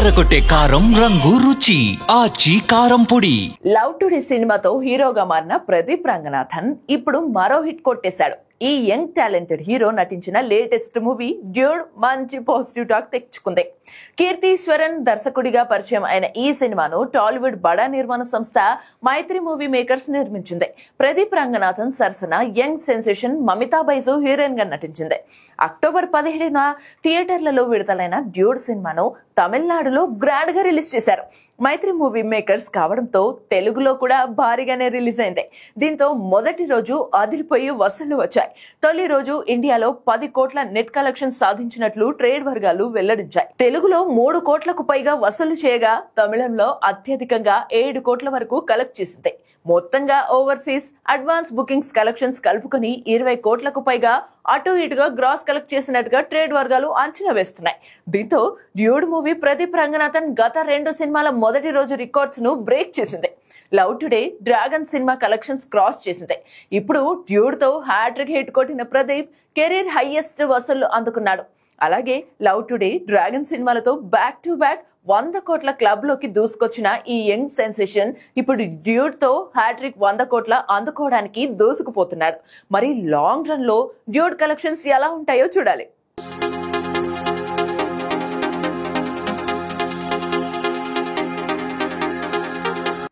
అదరగొట్టే కారం రంగు రుచి ఆచి కారం పొడి. లవ్ టుడే సినిమాతో హీరోగా మారిన ప్రదీప్ రంగనాథన్ ఇప్పుడు మరో హిట్ కొట్టేశాడు. ఈ యంగ్ టాలెంటెడ్ హీరో నటించిన లేటెస్ట్ మూవీ డ్యూడ్ మంచి పాజిటివ్ టాక్ తెచ్చుకుంది. కీర్తీశ్వరన్ దర్శకుడిగా పరిచయం అయిన ఈ సినిమాను టాలీవుడ్ బడా నిర్మాణ సంస్థ మైత్రి మూవీ మేకర్స్ నిర్మించింది. ప్రదీప్ రంగనాథన్ సరసన young sensation Mamitha Baiju heroine గా నటించింది. అక్టోబర్ 17న థియేటర్లలో విడుదలైన డ్యూడ్ సినిమాను తమిళనాడులో గ్రాండ్ గా రిలీజ్ చేశారు. మైత్రి మూవీ మేకర్స్ కావడంతో తెలుగులో కూడా భారీగానే రిలీజ్ అయింది. దీంతో మొదటి రోజు అదిరిపోయి వసూళ్లు వచ్చాయి. తొలి రోజు ఇండియాలో 10 కోట్ల నెట్ కలెక్షన్ సాధించినట్లు ట్రేడ్ వర్గాలు వెల్లడించాయి. తెలుగులో 3 కోట్లకు పైగా వసూలు చేయగా తమిళంలో అత్యధికంగా 7 కోట్ల వరకు కలెక్ట్ చేసింది. మొత్తంగా ఓవర్సీస్ అడ్వాన్స్ బుకింగ్స్ కలెక్షన్స్ కలుపుకొని 20 కోట్లకు పైగా అటు ఇటుగా గ్రాస్ కలెక్ట్ చేసినట్టుగా ట్రేడ్ వర్గాలు అంచనా వేస్తున్నాయి. దీంతో డ్యూడ్ మూవీ ప్రదీప్ రంగనాథన్ గత 2 సినిమాల మొదటి రోజు రికార్డ్స్ ను బ్రేక్ చేసింది. Love today dragon cinema collections cross చేసింది. ఇప్పుడు డ్యూడ్ తో హ్యాట్రిక్ హిట్ కొట్టిన ప్రదీప్ కెరీర్ హైయెస్ట్ వసూళ్లు అందుకున్నాడు. అలాగే లవ్ టుడే డ్రాగన్ సినిమాలతో బ్యాక్ టు బ్యాక్ 100 కోట్ల క్లబ్ లోకి దూసుకొచ్చిన ఈ యంగ్ సెన్సేషన్ ఇప్పుడు డ్యూడ్ తో హ్యాట్రిక్ 100 కోట్ల అందుకోవడానికి దూసుకుపోతున్నాడు. మరి లాంగ్ రన్ లో డ్యూడ్ కలెక్షన్స్ ఎలా ఉంటాయో చూడాలి.